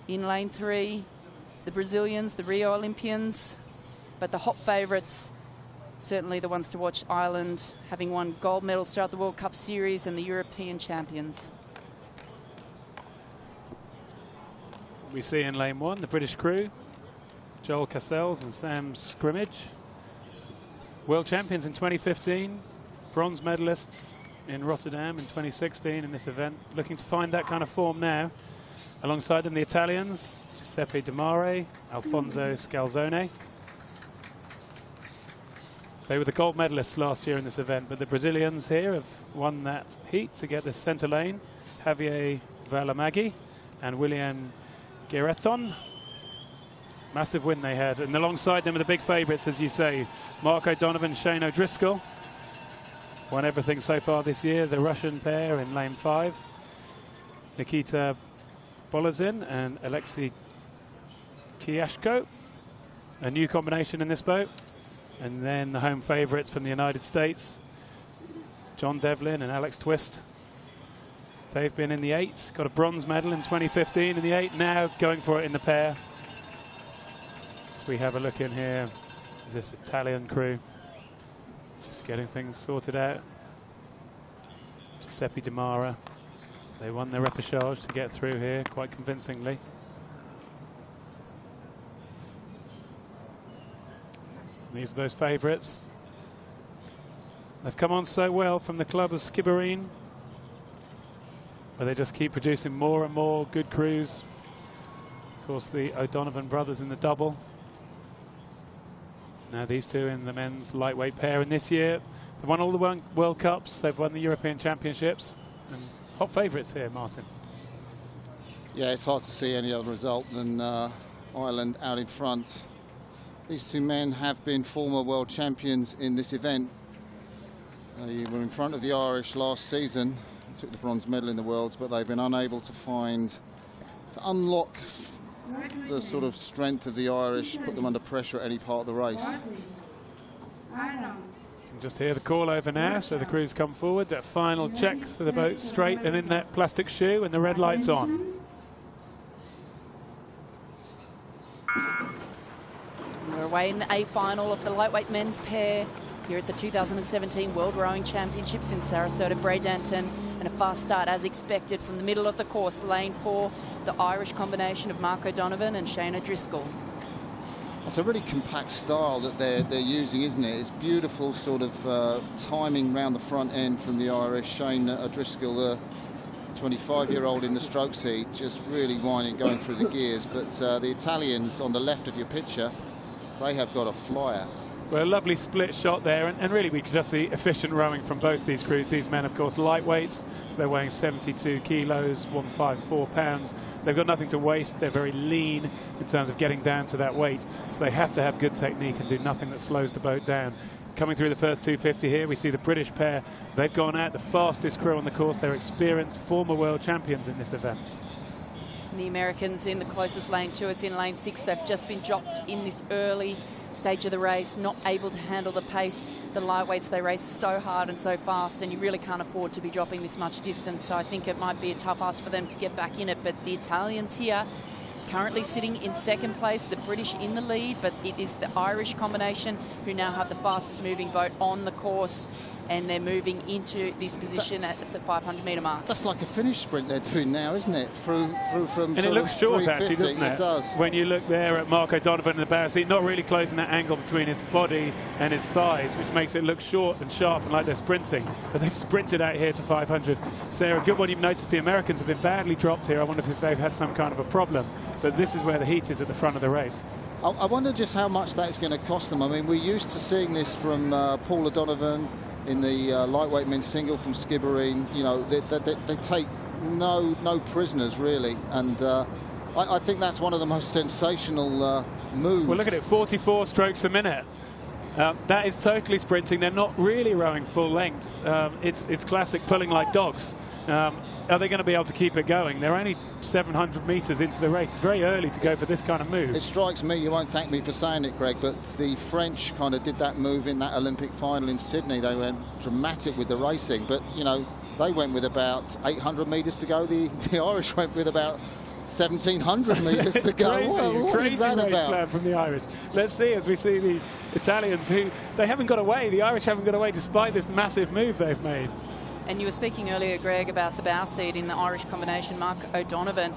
In lane 3, the Brazilians, the Rio Olympians, but the hot favourites, certainly the ones to watch, Ireland, having won gold medals throughout the World Cup Series, and the European champions. We see in lane 1 the British crew, Joel Cassells and Sam Scrimmage. World champions in 2015, bronze medalists in Rotterdam in 2016 in this event, looking to find that kind of form now. Alongside them, the Italians, Giuseppe Di Mare, Alfonso Scalzone. They were the gold medalists last year in this event, but the Brazilians here have won that heat to get the centre lane. Javier Valamagui and William Guerreton. Massive win they had. And alongside them are the big favourites, as you say, Mark O'Donovan, Shane O'Driscoll. Won everything so far this year. The Russian pair in lane 5. Nikita Bolazin and Alexei Kiashko. A new combination in this boat. And then the home favourites from the United States, John Devlin and Alex Twist. They've been in the 8, got a bronze medal in 2015 in the 8, now going for it in the pair. So we have a look in here, this Italian crew, just getting things sorted out. Giuseppe Di Mare, they won their repechage to get through here quite convincingly. These are those favourites. They've come on so well from the club of Skibbereen, where they just keep producing more and more good crews. Of course, the O'Donovan brothers in the double. Now these two in the men's lightweight pair. And this year, they've won all the World Cups. They've won the European Championships. And hot favourites here, Martin. Yeah, it's hard to see any other result than Ireland out in front. These two men have been former world champions in this event. They were in front of the Irish last season, took the bronze medal in the Worlds, but they've been unable to unlock the sort of strength of the Irish, put them under pressure at any part of the race. You can just hear the call over now, so the crews come forward. That final check for the boat straight and in that plastic shoe, and the red light's on. We're away in the A final of the lightweight men's pair here at the 2017 World Rowing Championships in Sarasota, Bradenton, and a fast start as expected from the middle of the course. Lane 4, the Irish combination of Mark O'Donovan and Shane O'Driscoll. It's a really compact style that they're using, isn't it? It's beautiful sort of timing round the front end from the Irish. Shane O'Driscoll, the 25-year-old in the stroke seat, just really whining, going through the gears. But the Italians on the left of your picture, they have got a flyer. Well, a lovely split shot there, and really we can just see efficient rowing from both these crews. These men, of course, lightweights, so they're weighing 72 kilos, 154 pounds. They've got nothing to waste. They're very lean in terms of getting down to that weight, so they have to have good technique and do nothing that slows the boat down. Coming through the first 250 here, we see the British pair. They've gone out, the fastest crew on the course. They're experienced former world champions in this event. And the Americans in the closest lane to us in lane 6. They've just been dropped in this early stage of the race, not able to handle the pace. The lightweights, they race so hard and so fast, and you really can't afford to be dropping this much distance. So I think it might be a tough ask for them to get back in it. But the Italians here currently sitting in second place, the British in the lead, but it is the Irish combination who now have the fastest moving boat on the course, and they're moving into this position at the 500-metre mark. That's like a finish sprint they're doing now, isn't it? Through from. And it looks short, actually, doesn't it? It does. When you look there at Mark O'Donovan in the bow seat, not really closing that angle between his body and his thighs, which makes it look short and sharp and like they're sprinting. But they've sprinted out here to 500. Sarah, good one. You've noticed the Americans have been badly dropped here. I wonder if they've had some kind of a problem. But this is where the heat is at the front of the race. I wonder just how much that is going to cost them. I mean, we're used to seeing this from Paul O'Donovan in the lightweight men's single from Skibbereen. You know, they take no prisoners, really. And I think that's one of the most sensational moves. Well, look at it, 44 strokes a minute. That is totally sprinting. They're not really rowing full length. It's classic pulling like dogs. Are they going to be able to keep it going? They're only 700 metres into the race. It's very early to go for this kind of move. It strikes me, you won't thank me for saying it, Greg, but the French kind of did that move in that Olympic final in Sydney. They went dramatic with the racing, but, you know, they went with about 800 metres to go. The Irish went with about 1,700 metres to go. Crazy, What crazy is that race about? plan from the Irish. Let's see as we see the Italians, who they haven't got away. The Irish haven't got away despite this massive move they've made. And you were speaking earlier, Greg, about the bow seat in the Irish combination, Mark O'Donovan,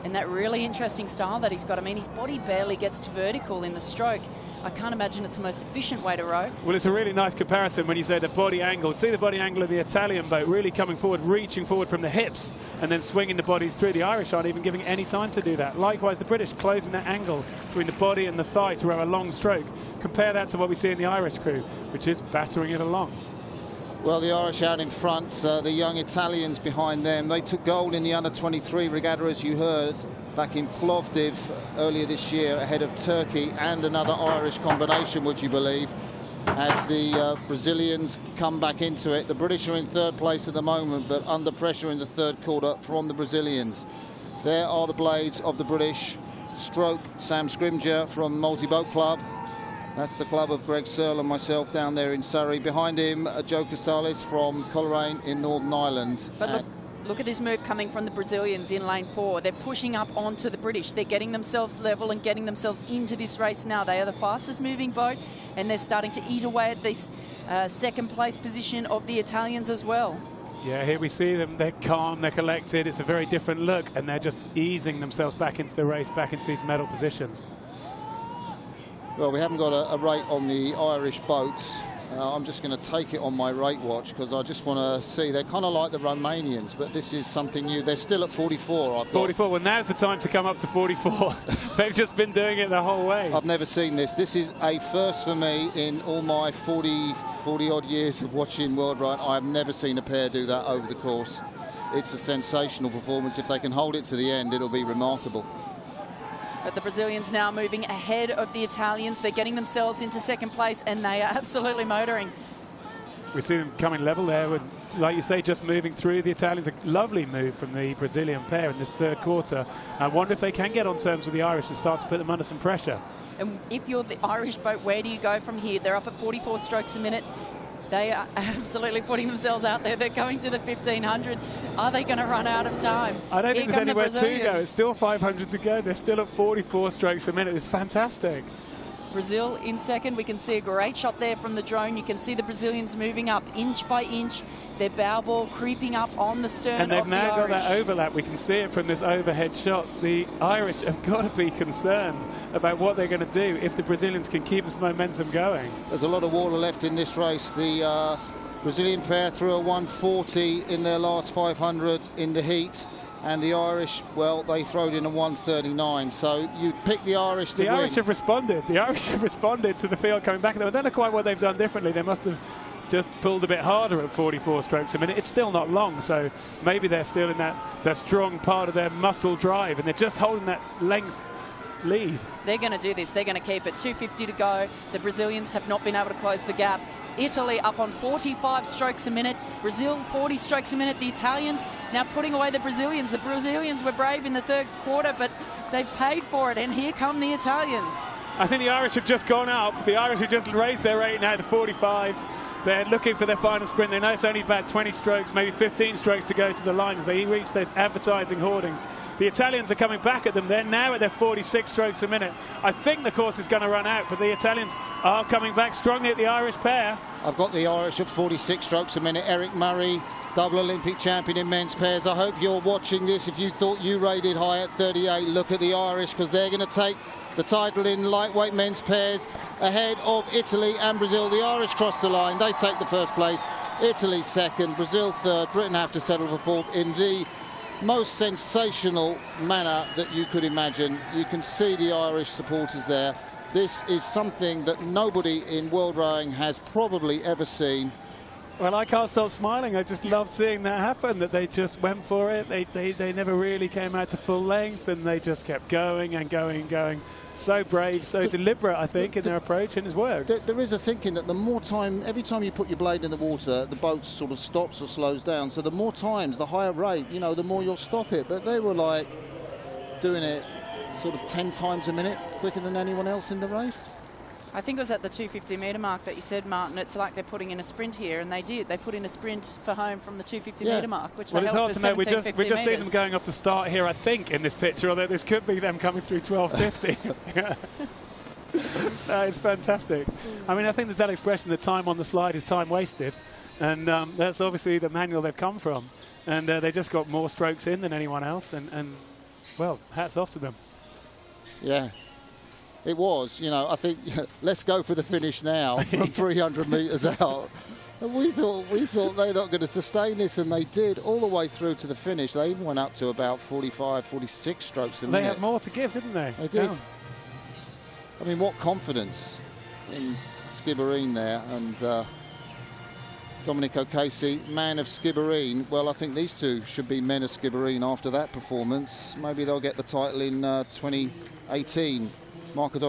and that really interesting style that he's got. I mean, his body barely gets to vertical in the stroke. I can't imagine it's the most efficient way to row. Well, it's a really nice comparison when you say the body angle. See the body angle of the Italian boat really coming forward, reaching forward from the hips and then swinging the bodies through. The Irish aren't even giving any time to do that. Likewise, the British closing that angle between the body and the thigh to row a long stroke. Compare that to what we see in the Irish crew, which is battering it along. Well, the Irish out in front, the young Italians behind them. They took gold in the under-23 regatta, as you heard, back in Plovdiv earlier this year, ahead of Turkey and another Irish combination, would you believe, as the Brazilians come back into it. The British are in third place at the moment, but under pressure in the third quarter from the Brazilians. There are the blades of the British. Stroke Sam Scrimgeour from Multi Boat Club. That's the club of Greg Searle and myself down there in Surrey. Behind him, Joe Casales from Coleraine in Northern Ireland. But look at this move coming from the Brazilians in lane 4. They're pushing up onto the British. They're getting themselves level and getting themselves into this race now. They are the fastest moving boat, and they're starting to eat away at this second place position of the Italians as well. Yeah, here we see them. They're calm, they're collected. It's a very different look, and they're just easing themselves back into the race, back into these medal positions. Well, we haven't got a rate on the Irish boats. I'm just going to take it on my rate watch because I just want to see. They're kind of like the Romanians, but this is something new. They're still at 44, I thought. 44, well, now's the time to come up to 44. They've just been doing it the whole way. I've never seen this. This is a first for me in all my 40-odd years of watching World Ride. I've never seen a pair do that over the course. It's a sensational performance. If they can hold it to the end, it'll be remarkable. But the Brazilians now moving ahead of the Italians. They're getting themselves into second place, and they are absolutely motoring. We see them coming level there with, like you say, just moving through. The Italians, a lovely move from the Brazilian pair in this third quarter. I wonder if they can get on terms with the Irish and start to put them under some pressure. And if you're the Irish boat, where do you go from here? They're up at 44 strokes a minute. They are absolutely putting themselves out there. They're going to the 1,500. Are they going to run out of time? I don't think there's anywhere to go. It's still 500 to go. They're still at 44 strokes a minute. It's fantastic. Brazil in second. We can see a great shot there from the drone. You can see the Brazilians moving up inch by inch. Their bow ball creeping up on the stern of the Irish. And they've now got that overlap. We can see it from this overhead shot. The Irish have got to be concerned about what they're going to do if the Brazilians can keep this momentum going. There's a lot of water left in this race. The Brazilian pair threw a 140 in their last 500 in the heat. And the Irish, well, they throwed in a 139. So you pick the Irish to win. The Irish have responded. The Irish have responded to the field coming back. I don't know quite what they've done differently. They must have just pulled a bit harder at 44 strokes a minute. It's still not long, so maybe they're still in that strong part of their muscle drive, and they're just holding that length lead. They're going to do this. They're going to keep it. 250 to go. The Brazilians have not been able to close the gap. Italy up on 45 strokes a minute. Brazil 40 strokes a minute. The Italians now putting away the Brazilians. The Brazilians were brave in the third quarter, but they've paid for it, and here come the Italians. I think the Irish have just gone up. The Irish have just raised their rate now to 45. They're looking for their final sprint. They know it's only about 20 strokes, maybe 15 strokes to go to the line as they reach those advertising hoardings. The Italians are coming back at them. They're now at their 46 strokes a minute. I think the course is going to run out, but the Italians are coming back strongly at the Irish pair. I've got the Irish at 46 strokes a minute. Eric Murray, double Olympic champion in men's pairs. I hope you're watching this. If you thought you rated high at 38, look at the Irish, because they're going to take the title in lightweight men's pairs ahead of Italy and Brazil. The Irish cross the line. They take the first place. Italy second. Brazil third. Britain have to settle for fourth in the most sensational manner that you could imagine. You can see the Irish supporters there. This is something that nobody in world rowing has probably ever seen. Well, I can't stop smiling. I just loved seeing that happen, that they just went for it. They never really came out to full length, and they just kept going and going and going. So brave, so deliberate, I think, in their approach, and it's worked. There is a thinking that the more time, every time you put your blade in the water, the boat sort of stops or slows down. So the more times, the higher rate, you know, the more you'll stop it. But they were like doing it sort of 10 times a minute, quicker than anyone else in the race. I think it was at the 250 metre mark that you said, Martin, it's like they're putting in a sprint here, and they did. They put in a sprint for home from the 250 metre mark, which well, they it's held hard for to know. 1750 We're just seeing them metres. going off the start here, I think, in this picture, although this could be them coming through 12.50. No, it's fantastic. I mean, I think there's that expression that time on the slide is time wasted, and that's obviously the manual they've come from, and they just got more strokes in than anyone else, and well, hats off to them. Yeah, it was. You know, I think let's go for the finish now from 300 metres out. And we thought they're not going to sustain this, and they did all the way through to the finish. They even went up to about 45, 46 strokes a minute. They had more to give, didn't they? They did. Yeah. I mean, what confidence in Skibbereen there, and Dominic O'Casey, man of Skibbereen. Well, I think these two should be men of Skibbereen after that performance. Maybe they'll get the title in 2018. Mark